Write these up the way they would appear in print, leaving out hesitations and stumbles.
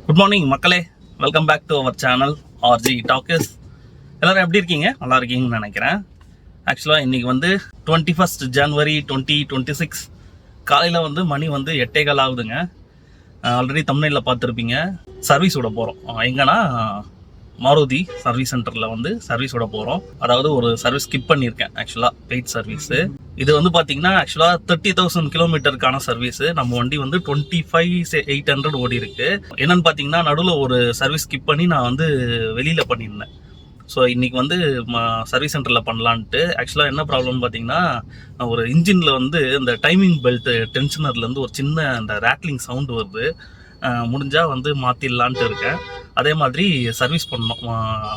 Good morning மக்களே, welcome back to our channel RG talks. எல்லோரும் எப்படி இருக்கீங்க? நல்லா இருக்கீங்கன்னு நினைக்கிறேன். ஆக்சுவலாக இன்றைக்கி வந்து 21 ஜனவரி 2026 காலையில் வந்து மணி வந்து 8:15 ஆகுதுங்க. ஆல்ரெடி தமிழ்நிலையில் பார்த்துருப்பீங்க. சர்வீஸ் விட போகிறோம். எங்கன்னா மாருதி சர்வீஸ் சென்டரில் வந்து சர்வீஸ் விட போகிறோம். அதாவது ஒரு சர்வீஸ் ஸ்கிப் பண்ணியிருக்கேன். ஆக்சுவலாக பெய்ட் சர்வீஸு இது வந்து பார்த்தீங்கன்னா ஆக்சுவலாக 30,000 கிலோமீட்டருக்கான சர்வீஸு. நம்ம வண்டி வந்து 25,800 ஓடி இருக்கு. என்னன்னு பார்த்தீங்கன்னா நடுவில் ஒரு சர்வீஸ் ஸ்கிப் பண்ணி நான் வந்து வெளியில் பண்ணியிருந்தேன். ஸோ இன்றைக்கி வந்து சர்வீஸ் சென்டரில் பண்ணலான்ட்டு. ஆக்சுவலாக என்ன ப்ராப்ளம்னு பார்த்தீங்கன்னா ஒரு இன்ஜினில் வந்து இந்த டைமிங் பெல்ட்டு டென்ஷனர்லேருந்து ஒரு சின்ன அந்த ரேட்லிங் சவுண்டு வருது. முடிஞ்சால் வந்து மாற்றிடலான்ட்டு இருக்கேன். அதே மாதிரி சர்வீஸ் பண்ணோம்.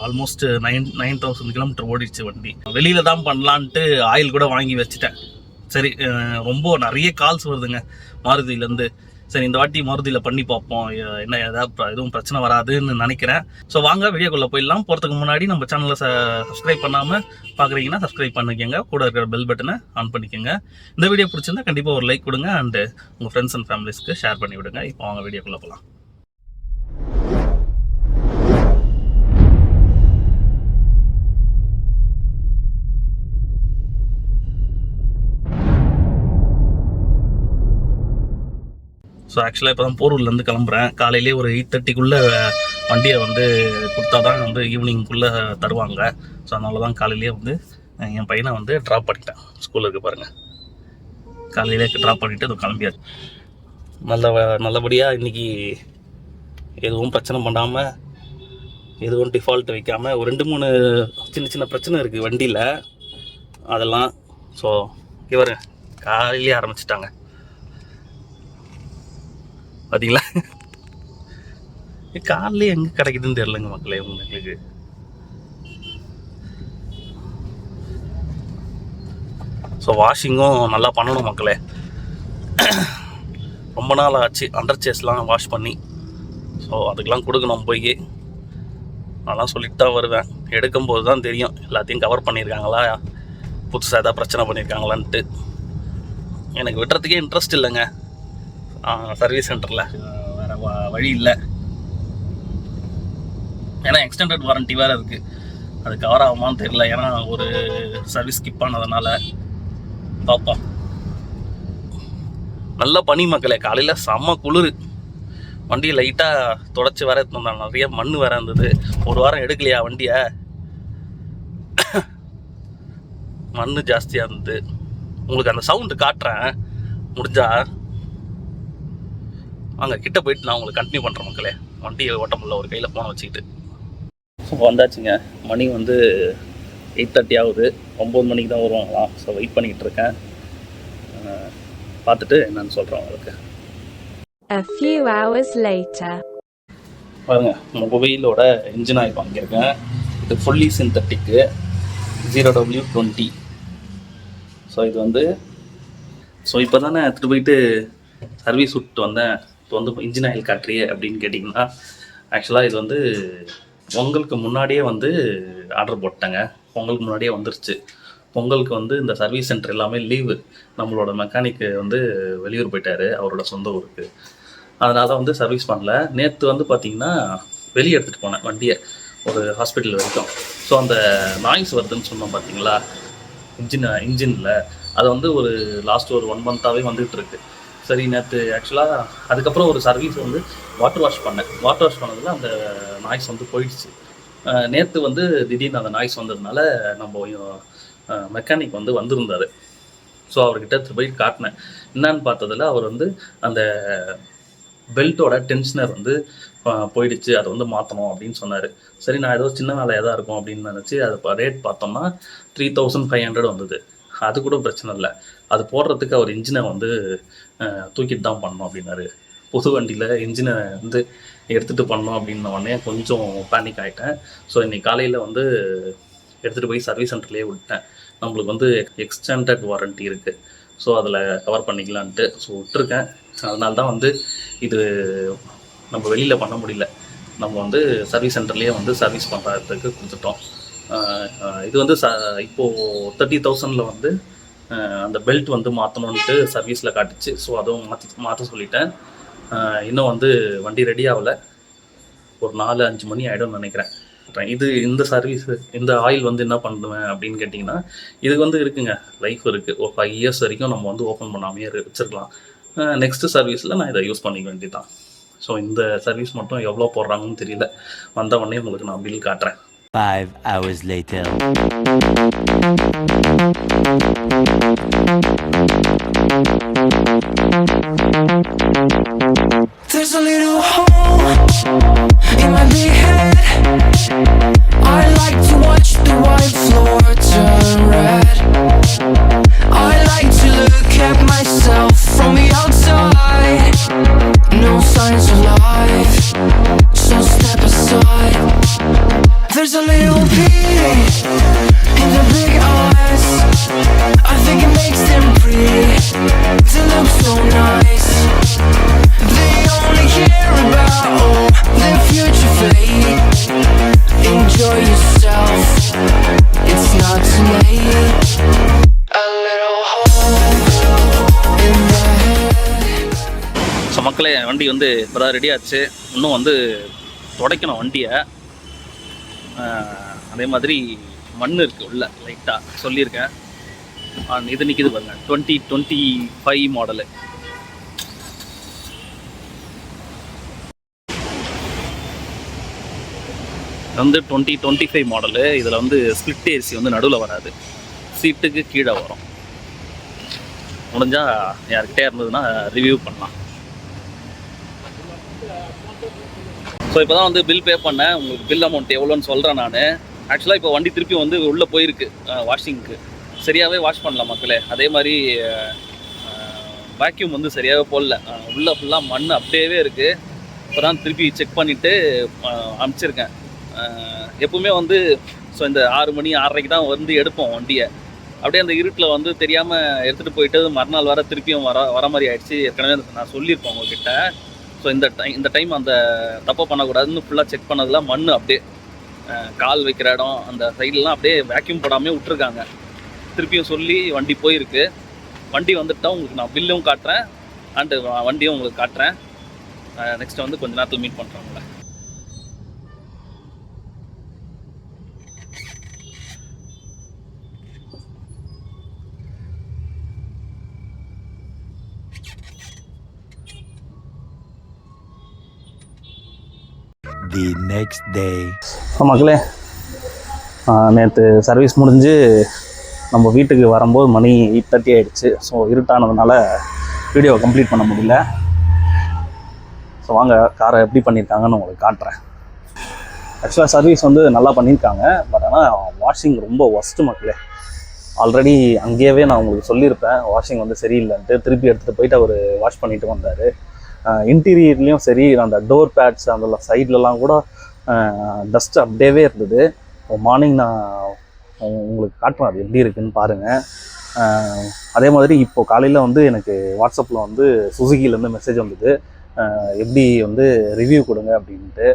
ஆல்மோஸ்ட் 9,000 கிலோமீட்டர் ஓடிடுச்சு வண்டி. வெளியில் தான் பண்ணலான்ட்டு ஆயில் கூட வாங்கி வச்சுட்டேன். சரி, ரொம்ப நிறைய கால்ஸ் வருதுங்க மாருதியிலேருந்து. சரி, இந்த வாட்டி மாருதியில் பண்ணி பார்ப்போம், என்ன ஏதாவது எதுவும் பிரச்சனை வராதுன்னு நினைக்கிறேன். ஸோ வாங்க வீடியோக்குள்ளே போயிடலாம். போகிறதுக்கு முன்னாடி நம்ம சேனலை சப்ஸ்கிரைப் பண்ணாமல் பார்க்குறீங்கன்னா சப்ஸ்கிரைப் பண்ணிக்கோங்க. கூட இருக்கிற பெல் பட்டனை ஆன் பண்ணிக்கோங்க. இந்த வீடியோ பிடிச்சிருந்தா கண்டிப்பாக ஒரு லைக் கொடுங்க. அண்டு உங்கள் ஃப்ரெண்ட்ஸ் அண்ட் ஃபேமிலிஸ்க்கு ஷேர் பண்ணி விடுங்க. இப்போ வாங்க வீடியோக்குள்ளே போகலாம். ஸோ ஆக்சுவலாக இப்போ தான் போரூர்லேருந்து கிளம்புறேன். காலையிலே ஒரு 8:30க்குள்ளே வண்டியை வந்து கொடுத்தா தான் வந்து ஈவினிங்குள்ளே தருவாங்க. ஸோ அதனால தான் காலையிலேயே வந்து என் பையனை வந்து ட்ராப் பண்ணிட்டேன். ஸ்கூலுக்கு பாருங்கள், காலையிலே ட்ராப் பண்ணிவிட்டு அது கிளம்பியாச்சு. நல்லபடியாக இன்றைக்கி எதுவும் பிரச்சனை பண்ணாமல், எதுவும் டிஃபால்ட் வைக்காமல், ஒரு 2-3 சின்ன பிரச்சனை இருக்குது வண்டியில், அதெல்லாம். ஸோ இவர் காலையிலே ஆரம்பிச்சிட்டாங்க பார்த்தீங்களா? காலையிலே எங்கே கிடைக்குதுன்னு தெரியலங்க மக்களே உங்களுக்கு. ஸோ வாஷிங்கும் நல்லா பண்ணணும் மக்களே. ரொம்ப நாள் ஆச்சு அண்டர் சேஸ்லாம் வாஷ் பண்ணி. ஸோ அதுக்கெலாம் கொடுக்கணும் போய். அதெல்லாம் சொல்லிட்டு தான் வருவேன். எடுக்கும்போது தான் தெரியும் எல்லாத்தையும் கவர் பண்ணியிருக்காங்களா, புதுசாக ஏதாவது பிரச்சனை பண்ணியிருக்காங்களான்ட்டு. எனக்கு விட்டுறதுக்கே இன்ட்ரெஸ்ட் இல்லைங்க சர்வீஸ் சென்டரில். வேறு வழி இல்லை. ஏன்னா எக்ஸ்டெண்டட் வாரண்ட்டி வேறு இருக்குது. அது கவர் ஆகுமான்னு தெரியல. ஏன்னா ஒரு சர்வீஸ் ஸ்கிப் ஆனதுனால. பார்ப்போம். நல்ல பனி மக்களே. காலையில் செம்ம குளிர். வண்டியை லைட்டாக தொடச்சி வேற இருந்தாங்க. நிறைய மண் வேற இருந்தது. ஒரு வாரம் எடுக்கலையா வண்டியை, மண் ஜாஸ்தியாக இருந்தது. உங்களுக்கு அந்த சவுண்டு காட்டுறேன் முடிஞ்சா. அங்கே கிட்ட போயிட்டு நான் உங்களுக்கு கண்டினியூ பண்ணுறேன் மக்களே. வண்டியை ஓட்ட முடியல ஒரு கையில் ஃபோனை வச்சுக்கிட்டு. ஸோ வந்தாச்சுங்க. மணி வந்து 8:30 ஆகுது. 9 மணிக்கு தான் வருவாங்களாம். ஸோ வெயிட் பண்ணிக்கிட்டு இருக்கேன். பார்த்துட்டு என்னன்னு சொல்கிறேன் உங்களுக்கு. A few hours later. பாருங்க, மொபைலோட இன்ஜின் ஆயில் வாங்கியிருக்கேன். இது ஃபுல்லி சிந்தட்டிக்கு 0W20. ஸோ இது வந்து இப்போ தானே எடுத்துகிட்டு போயிட்டு சர்வீஸ் விட்டு வந்தேன். இப்போ வந்து இன்ஜின் ஆயில் காட்டுறியே அப்படின்னு கேட்டிங்கன்னா, ஆக்சுவலாக இது வந்து பொங்கலுக்கு முன்னாடியே வந்து ஆர்டர் போட்டேங்க. பொங்கலுக்கு முன்னாடியே வந்துருச்சு. பொங்கலுக்கு வந்து இந்த சர்வீஸ் சென்டர் எல்லாமே லீவு. நம்மளோட மெக்கானிக்கு வந்து வெளியூர் போயிட்டார், அவரோட சொந்த ஊருக்கு. அதனால் வந்து சர்வீஸ் பண்ணல. நேற்று வந்து பார்த்திங்கன்னா வெளியே எடுத்துகிட்டு போனேன் வண்டியை ஒரு ஹாஸ்பிட்டல் வரைக்கும். ஸோ அந்த நாய்ஸ் வருதுன்னு சொன்னோம் பார்த்தீங்களா இன்ஜினில், அது வந்து ஒரு லாஸ்ட் ஒரு 1 மந்த்தாகவே வந்துகிட்ருக்கு. சரி, நேற்று ஆக்சுவலாக அதுக்கப்புறம் ஒரு சர்வீஸ் வந்து வாட்டர் வாஷ் பண்ணேன். வாட்டர் வாஷ் பண்ணதில் அந்த நாய்ஸ் வந்து போயிடுச்சு. நேற்று வந்து திடீர்னு அந்த நாய்ஸ் வந்ததுனால நம்ம மெக்கானிக் வந்து வந்திருந்தார். ஸோ அவர்கிட்ட போய் காட்டினேன். என்னான்னு பார்த்ததில் அவர் வந்து அந்த பெல்ட்டோட டென்ஷனர் வந்து போயிடுச்சு, அதை வந்து மாற்றணும் அப்படின்னு சொன்னார். சரி, நான் ஏதோ சின்ன வேலையாக தான் இருக்கும் அப்படின்னு நினச்சி அது ரேட் பார்த்தோம்னா 3,500 வந்தது. அது கூட பிரச்சனை இல்லை. அது போடுறதுக்கு அவர் இன்ஜினை வந்து தூக்கிட்டு தான் பண்ணோம் அப்படின்னாரு. புது வண்டியில் இன்ஜினை வந்து எடுத்துகிட்டு பண்ணோம் அப்படின்ன உடனே கொஞ்சம் பேனிக் ஆகிட்டேன். ஸோ இன்றைக்கி காலையில் வந்து எடுத்துகிட்டு போய் சர்வீஸ் சென்டர்லேயே விட்டேன். நம்மளுக்கு வந்து எக்ஸ்டெண்டட் வாரண்ட்டி இருக்குது. ஸோ அதில் கவர் பண்ணிக்கலான்ட்டு விட்டுருக்கேன். அதனால தான் வந்து இது நம்ம வெளியில் பண்ண முடியல. நம்ம வந்து சர்வீஸ் சென்டர்லேயே வந்து சர்வீஸ் பண்ணுறதுக்கு கொடுத்துட்டோம். இது வந்து இப்போது 30,000 வந்து அந்த பெல்ட் வந்து மாற்றணுன்ட்டு சர்வீஸில் காட்டுச்சு. ஸோ அதுவும் மாற்ற சொல்லிட்டேன். இன்னும் வந்து வண்டி ரெடி ஆகலை. ஒரு 4-5 மணி ஆகிடும்னு நினைக்கிறேன். இது இந்த சர்வீஸ் இந்த ஆயில் வந்து என்ன பண்ணுவேன் அப்படின்னு கேட்டிங்கன்னா, இதுக்கு வந்து இருக்குங்க, லைஃப் இருக்குது. ஒரு 5 இயர்ஸ் வரைக்கும் நம்ம வந்து ஓப்பன் பண்ணாமையே வச்சுருக்கலாம். நெக்ஸ்ட்டு சர்வீஸில் நான் இதை யூஸ் பண்ணிக்க வேண்டியதான். ஸோ இந்த சர்வீஸ் மட்டும் எவ்வளோ போடுறாங்கன்னு தெரியல. வந்த உடனே உங்களுக்கு நான் பில் காட்டுறேன். 5 hours later. There's a little hole in my big head. I like to watch the white floor turn red. I like to look at myself from the outside. No signs of life, so step aside. There's a little pity in the big eyes. I think it makes them pretty. They look so nice. They only care about their future fate. Enjoy yourself, it's not too late. A little hole in the head. So மக்களே, வண்டி வந்து இப்போ தான் ready ஆச்சு. இன்னும் வந்து துடைக்கணும் வண்டியை. அதே மாதிரி மண் இருக்குது உள்ள லைட்டாக சொல்லியிருக்கேன். இது நிற்கிது பாருங்க, 2025 மாடலு. வந்து 2025 மாடலு. இதில் வந்து ஸ்பிளிட் ஏசி வந்து நடுவில் வராது, சீட்டுக்கு கீழே வரும். முடிஞ்சால் யார்கிட்டே இருந்ததுன்னா ரிவ்யூ பண்ணலாம். ஸோ இப்போ தான் வந்து பில் பே பண்ணேன். உங்களுக்கு பில் அமௌண்ட் எவ்வளோன்னு சொல்கிறேன் நான். ஆக்சுவலாக இப்போ வண்டி திருப்பி வந்து உள்ளே போயிருக்கு வாஷிங்க்கு. சரியாகவே வாஷ் பண்ணல மக்களே. அதே மாதிரி வேக்யூம் வந்து சரியாகவே போடல. உள்ளே ஃபுல்லாக மண் அப்படியே இருக்குது. இப்போ தான் திருப்பி செக் பண்ணிவிட்டு அனுப்பிச்சிருக்கேன். எப்பவுமே வந்து ஸோ இந்த 6 மணி 6:30க்கு தான் வந்து எடுப்போம் வண்டியை. அப்படியே அந்த இருட்டில் வந்து தெரியாமல் எடுத்துகிட்டு போயிட்டு மறுநாள் வர திருப்பியும் வர மாதிரி ஆயிடுச்சு. ஏற்கனவே நான் சொல்லியிருப்பேன் உங்ககிட்ட. ஸோ இந்த டைம் அந்த தப்பை பண்ணக்கூடாதுன்னு ஃபுல்லாக செக் பண்ணதில் மண் அப்படியே கால் வைக்கிற இடம் அந்த சைட்லலாம் அப்படியே வேக்யூம் போடாமல் விட்டுருக்காங்க. திருப்பியும் சொல்லி வண்டி போயிருக்கு. வண்டி வந்துட்டால் உங்களுக்கு நான் பில்லும் காட்டுறேன் அண்டு வண்டியும் உங்களுக்கு காட்டுறேன். நெக்ஸ்ட்டு வந்து கொஞ்சம் நேரத்தில் மீட் பண்ணுறேன் உங்களை. The next day. மக்களே, நேற்று சர்வீஸ் முடிஞ்சு நம்ம வீட்டுக்கு வரும்போது மணி 8:30 ஆகிடுச்சு. ஸோ இருட்டானதுனால வீடியோவை கம்ப்ளீட் பண்ண முடியல. ஸோ வாங்க காரை எப்படி பண்ணியிருக்காங்கன்னு உங்களுக்கு காட்டுறேன். ஆக்சுவலாக சர்வீஸ் வந்து நல்லா பண்ணியிருக்காங்க. பட் ஆனால் வாஷிங் ரொம்ப ஒஸ்ட்டு மக்களே. ஆல்ரெடி அங்கேயே நான் உங்களுக்கு சொல்லியிருப்பேன் வாஷிங் வந்து சரியில்லைன்ட்டு. திருப்பி எடுத்துகிட்டு போயிட்டு அவர் வாஷ் பண்ணிட்டு வந்தார். இன்டீரியர்லேயும் சரி, அந்த டோர் பேட்ஸ் அந்த சைட்லலாம் கூட டஸ்ட் அப்படியே இருந்தது. மார்னிங் நான் உங்களுக்கு காட்டுறேன் அது எப்படி இருக்குதுன்னு பாருங்கள். அதே மாதிரி இப்போது காலையில் வந்து எனக்கு வாட்ஸ்அப்பில் வந்து சுசுகிலேருந்து மெசேஜ் வந்தது, எப்படி வந்து ரிவ்யூ கொடுங்க அப்படின்ட்டு.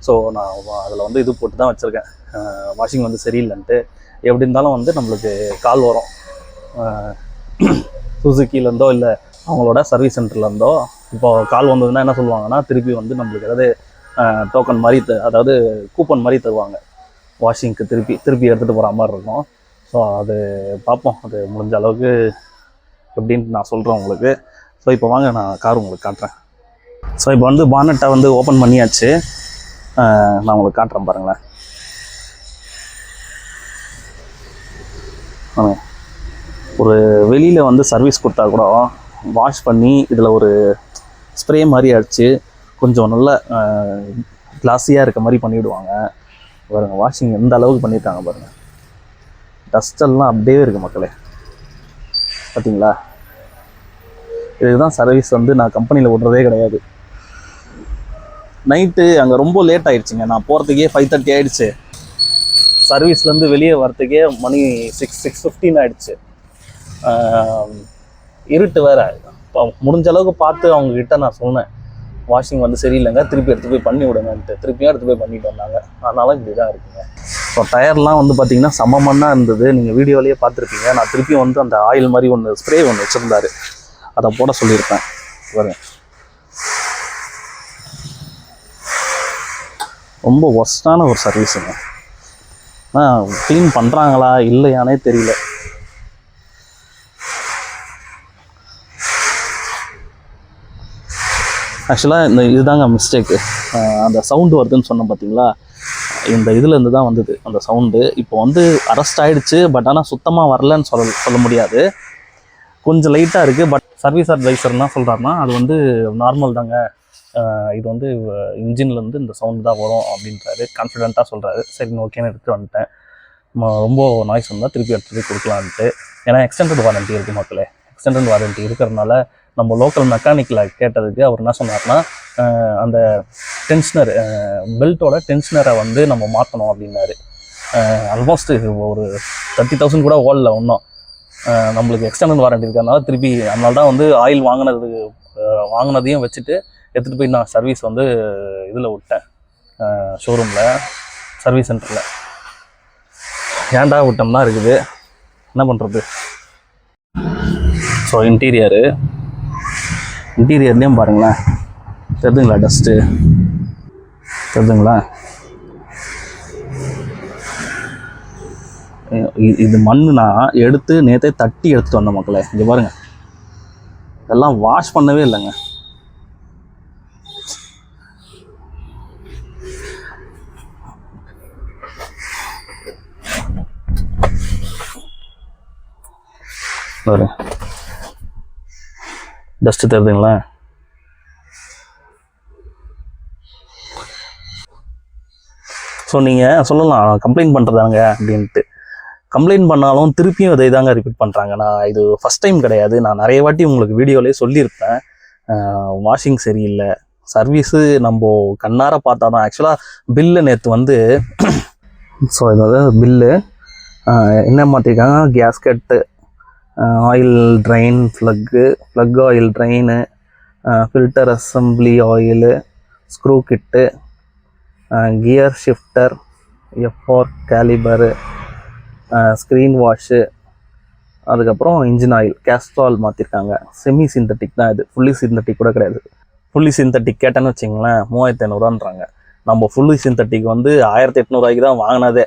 ஸோ நான் அதில் வந்து இது போட்டு தான் வச்சுருக்கேன், வாஷிங் வந்து சரியில்லைன்ட்டு. எப்படி இருந்தாலும் வந்து நம்மளுக்கு கால் வரும் சுசுகிலேருந்தோ இல்லை அவங்களோட சர்வீஸ் சென்டர்லேருந்தோ. இப்போ கால் வந்ததுன்னா என்ன சொல்லுவாங்கன்னா, திருப்பி வந்து நம்மளுக்கு ஏதாவது டோக்கன் மாதிரி அதாவது கூப்பன் மாதிரி தருவாங்க வாஷிங்க்கு. திருப்பி எடுத்துகிட்டு போகிற மாதிரி இருக்கும். ஸோ அது பார்ப்போம், அது முடிஞ்ச அளவுக்கு எப்படின்ட்டு நான் சொல்கிறேன் உங்களுக்கு. ஸோ இப்போ வாங்க நான் கார் உங்களுக்கு காட்டுறேன். ஸோ இப்போ வந்து பானட்டை வந்து ஓப்பன் பண்ணியாச்சு. நான் உங்களுக்கு காட்டுறேன் பாருங்களேன். ஒரு வெளியில் வந்து சர்வீஸ் கொடுத்தா கூட வாஷ் பண்ணி இதில் ஒரு ஸ்ப்ரே மாதிரி அடித்து கொஞ்சம் நல்ல கிளாஸியாக இருக்க மாதிரி பண்ணிவிடுவாங்க. பாருங்கள் வாஷிங் எந்த அளவுக்கு பண்ணியிருக்காங்க பாருங்கள். டஸ்டெல்லாம் அப்படியே இருக்குது மக்களே, பார்த்தீங்களா? இதுதான் சர்வீஸ் வந்து நான் கம்பெனியில் விட்றதே கிடையாது. நைட்டு அங்கே ரொம்ப லேட் ஆகிடுச்சிங்க. நான் போகிறதுக்கே 5:30 ஆகிடுச்சு. சர்வீஸ்லேருந்து வெளியே வரத்துக்கே மணி 6:15 ஆகிடுச்சு. இருட்டு வேறு. முடிஞ்ச அளவுக்கு பார்த்து அவங்கக்கிட்ட நான் சொன்னேன், வாஷிங் வந்து சரியில்லைங்க, திருப்பி எடுத்து போய் பண்ணி விடுங்கன்ட்டு. திருப்பியும் எடுத்து போய் பண்ணிட்டு வந்தாங்க. அதனால இப்படி தான் இருக்குங்க. ஸோ டயர்லாம் வந்து பார்த்திங்கன்னா சமமண்ணாக இருந்தது. நீங்கள் வீடியோலேயே பார்த்துருப்பீங்க. நான் திருப்பியும் வந்து அந்த ஆயில் மாதிரி ஒன்று ஸ்ப்ரே ஒன்று வச்சுருந்தாரு, அதை போட சொல்லியிருப்பேன். பாருங்க ரொம்ப ஒஸ்ட்டான ஒரு சர்வீஸுங்க. ஆனால் க்ளீன் பண்ணுறாங்களா இல்லையானே தெரியல. ஆக்சுவலாக இதுதாங்க மிஸ்டேக்கு. அந்த சவுண்டு வருதுன்னு சொன்னேன் பார்த்தீங்களா, இந்த இதுலேருந்து தான் வந்தது அந்த சவுண்டு. இப்போ வந்து அரெஸ்ட் ஆகிடுச்சு, பட் ஆனால் சுத்தமாக வரலன்னு சொல்ல முடியாது. கொஞ்சம் லைட்டாக இருக்குது. பட் சர்வீஸ் அட்வைசர் என்ன சொல்கிறாருன்னா, அது வந்து நார்மல் தாங்க, இது வந்து இன்ஜின்லேருந்து இந்த சவுண்டு தான் வரும் அப்படின்றாரு. கான்ஃபிடென்ட்டாக சொல்கிறாரு. சரி ஓகேன்னு எடுத்துகிட்டு வந்துட்டேன். ரொம்ப நாய்ஸ் வந்தால் திருப்பி எடுத்துகிட்டு போய் கொடுக்கலான்ட்டு. ஏன்னா எக்ஸ்டெண்டட் வாரண்ட்டி இருக்குது மக்களே. எக்ஸ்டெண்டட் வாரண்ட்டி இருக்கிறதுனால நம்ம லோக்கல் மெக்கானிக்கில் கேட்டதுக்கு அவர் என்ன சொன்னார்னா, அந்த டென்ஷனர் பெல்ட்டோட டென்ஷனரை வந்து நம்ம மாற்றணும் அப்படின்னாரு. ஆல்மோஸ்ட் ஒரு 30,000 கூட ஓடல ஒன்றும். நம்மளுக்கு எக்ஸ்டெண்டட் வாரண்ட்டி இருக்கிறதுனால திருப்பி அதனால தான் வந்து ஆயில் வாங்கினதையும் வச்சுட்டு எடுத்துகிட்டு போய் நான் சர்வீஸ் வந்து இதில் விட்டேன், ஷோரூமில், சர்வீஸ் சென்டரில். ஏன்டா விட்டோம்னா இருக்குது, என்ன பண்ணுறது. ஸோ இன்டீரியர்லேயும் பாருங்களேன், தெரியுதுங்களா டஸ்ட்டு, தெரியுதுங்களா. இது மண்ணு நான் எடுத்து நேற்றே தட்டி எடுத்துகிட்டு வந்தேன் மக்களே. இங்கே பாருங்கள், இதெல்லாம் வாஷ் பண்ணவே இல்லைங்க. பாரு டஸ்ட்டு தெரியுதுங்களா. ஸோ நீங்கள் சொல்லலாம் கம்ப்ளைண்ட் பண்ணுறதாங்க அப்படின்ட்டு. கம்ப்ளைண்ட் பண்ணாலும் திருப்பியும் இதை தாங்க ரிப்பீட் பண்ணுறாங்க. நான் இது ஃபஸ்ட் டைம் கிடையாது, நான் நிறைய வாட்டி உங்களுக்கு வீடியோலேயே சொல்லியிருப்பேன். வாஷிங் சரியில்லை, சர்வீஸு நம்ம கண்ணார பார்த்தா தான். ஆக்சுவலாக பில்லு நேற்று வந்து ஸோ இதாவது பில்லு என்ன மாற்றிருக்காங்க, gasket, oil drain, plug oil drain, filter assembly oil, screw kit, gear shifter, FR caliper, screen wash, அதுக்கப்புறம் இன்ஜின் ஆயில், கேஸ்ட்ரால் மாற்றிருக்காங்க. செமி சிந்தட்டிக் தான் இது, ஃபுல்லி சிந்தட்டிக் கூட கிடையாது. ஃபுல்லி சிந்தட்டிக் கேட்டேன்னு வச்சிங்களேன் 3500 நம்ம ஃபுல்லி சிந்தட்டிக் வந்து 1800 தான் வாங்கினதே.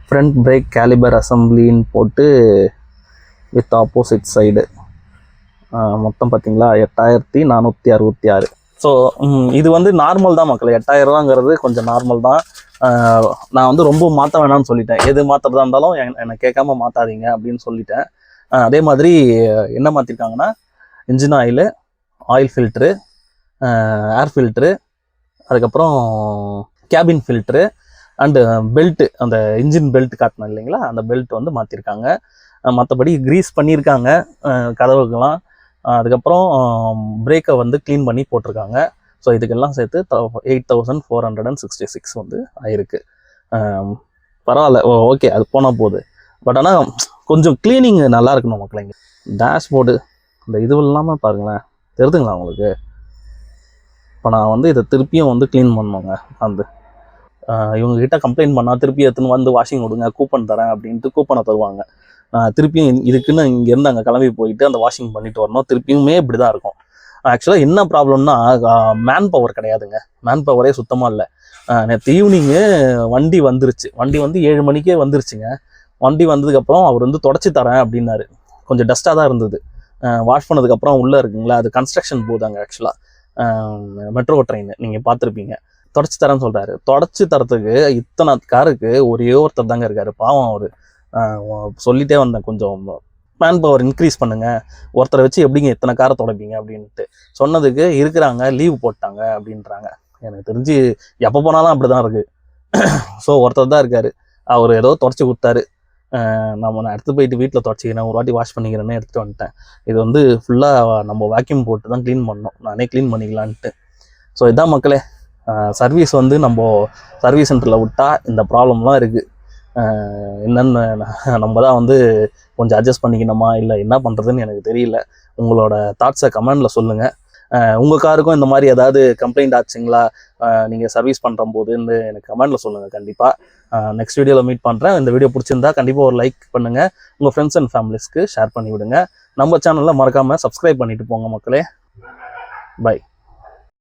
ஃப்ரண்ட் பிரேக் கேலிபர் அசம்பிளின்னு போட்டு வித் ஆப்போசிட் சைடு மொத்தம் பார்த்தீங்களா 8466. ஸோ இது வந்து நார்மல் தான் மக்கள். 8000 ரூபாங்கிறது கொஞ்சம் நார்மல் தான். நான் வந்து ரொம்ப மாற்ற வேணாம்னு சொல்லிட்டேன். எது மாற்றுறதா இருந்தாலும் என்னை கேட்காம மாற்றாதீங்க அப்படின்னு சொல்லிட்டேன். அதே மாதிரி என்ன மாற்றிருக்காங்கன்னா, engine oil, oil filter, air filter, அதுக்கப்புறம் கேபின் ஃபில்ட்ரு அண்டு பெல்ட்டு, அந்த இன்ஜின் பெல்ட் காட்டினேன் இல்லைங்களா, அந்த பெல்ட் வந்து மாற்றிருக்காங்க. மற்றபடி க்ரீஸ் பண்ணியிருக்காங்க கதவுக்கெல்லாம். அதுக்கப்புறம் பிரேக்கை வந்து க்ளீன் பண்ணி போட்டிருக்காங்க. ஸோ இதுக்கெல்லாம் சேர்த்து 8466 வந்து ஆயிருக்கு. பரவாயில்ல, ஓகே, அது போனால் போகுது. பட் ஆனால் கொஞ்சம் க்ளீனிங் நல்லா இருக்கணும் மக்களைங்க. டேஷ்போர்டு இந்த இது இல்லாமல் பாருங்களேன், தெரியுதுங்களா உங்களுக்கு. இப்போ நான் வந்து இதை திருப்பியும் வந்து க்ளீன் பண்ணுவாங்க. அந்த இவங்ககிட்ட கம்ப்ளைண்ட் பண்ணால் திருப்பி எடுத்துன்னு வந்து வாஷிங் விடுங்க, கூப்பன் தரேன் அப்படின்ட்டு கூப்பனை தருவாங்க. திருப்பியும் இதுக்குன்னு இங்கேருந்து அங்கே கிளம்பி போயிட்டு அந்த வாஷிங் பண்ணிட்டு வரணும். திருப்பியுமே இப்படி தான் இருக்கும். ஆக்சுவலாக என்ன ப்ராப்ளம்னா, மேன் பவர் கிடையாதுங்க. மேன் பவரே சுத்தமாக இல்லை. நேற்று ஈவினிங்கு வண்டி வந்துருச்சு. வண்டி வந்து 7 மணிக்கே வந்துருச்சுங்க. வண்டி வந்ததுக்கப்புறம் அவர் வந்து தொடச்சி தரேன் அப்படின்னாரு. கொஞ்சம் டஸ்ட்டாக தான் இருந்தது. வாஷ் பண்ணதுக்கப்புறம் உள்ளே இருக்குங்களா, அது கன்ஸ்ட்ரக்ஷன் போதாங்க. ஆக்சுவலாக மெட்ரோ ட்ரெயின் நீங்கள் பார்த்துருப்பீங்க. தொடச்சி தரேன்னு சொல்கிறாரு. தொடச்சி தரத்துக்கு இத்தனை காருக்கு ஒரே ஒருத்தர் தாங்க இருக்கார். பாவம் அவர். சொல்லிட்டே வந்தேன், கொஞ்சம் மேன் பவர் இன்க்ரீஸ் பண்ணுங்கள், ஒருத்தரை வச்சு எப்படிங்க இத்தனை காரை தொடப்பீங்க அப்படின்ட்டு சொன்னதுக்கு இருக்கிறாங்க, லீவ் போட்டாங்க அப்படின்றாங்க. எனக்கு தெரிஞ்சு எப்போ போனாலும் அப்படி தான் இருக்குது. ஸோ ஒருத்தர் தான் இருக்கார். அவர் ஏதோ தொடச்சி கொடுத்தாரு. நான் எடுத்து போயிட்டு வீட்டில் தொடச்சிக்கிறேன், ஒரு வாட்டி வாஷ் பண்ணிக்கிறேன்னு எடுத்துகிட்டு வந்துட்டேன். இது வந்து ஃபுல்லாக நம்ம வேக்யூம் போட்டு தான் க்ளீன் பண்ணோம். நானே க்ளீன் பண்ணிக்கலான்ட்டு. ஸோ இதான் மக்களே, சர்வீஸ் வந்து நம்ம சர்வீஸ் சென்டரில் விட்டால் இந்த ப்ராப்ளம்லாம் இருக்குது. என்னென்னு நம்ம தான் வந்து கொஞ்சம் அட்ஜஸ்ட் பண்ணிக்கணுமா இல்லை என்ன பண்ணுறதுன்னு எனக்கு தெரியல. உங்களோட தாட்ஸை கமெண்டில் சொல்லுங்கள். உங்கள் காருக்கும் இந்த மாதிரி ஏதாவது கம்ப்ளைண்ட் ஆச்சுங்களா நீங்கள் சர்வீஸ் பண்ணுற போதுன்னு எனக்கு கமெண்டில் சொல்லுங்கள். கண்டிப்பாக நெக்ஸ்ட் வீடியோவில் மீட் பண்ணுறேன். இந்த வீடியோ பிடிச்சிருந்தா கண்டிப்பாக ஒரு லைக் பண்ணுங்கள், உங்கள் ஃப்ரெண்ட்ஸ் அண்ட் ஃபேமிலிஸ்க்கு ஷேர் பண்ணி விடுங்க. நம்ம சேனலில் மறக்காமல் சப்ஸ்கிரைப் பண்ணிவிட்டு போங்க மக்களே. பை.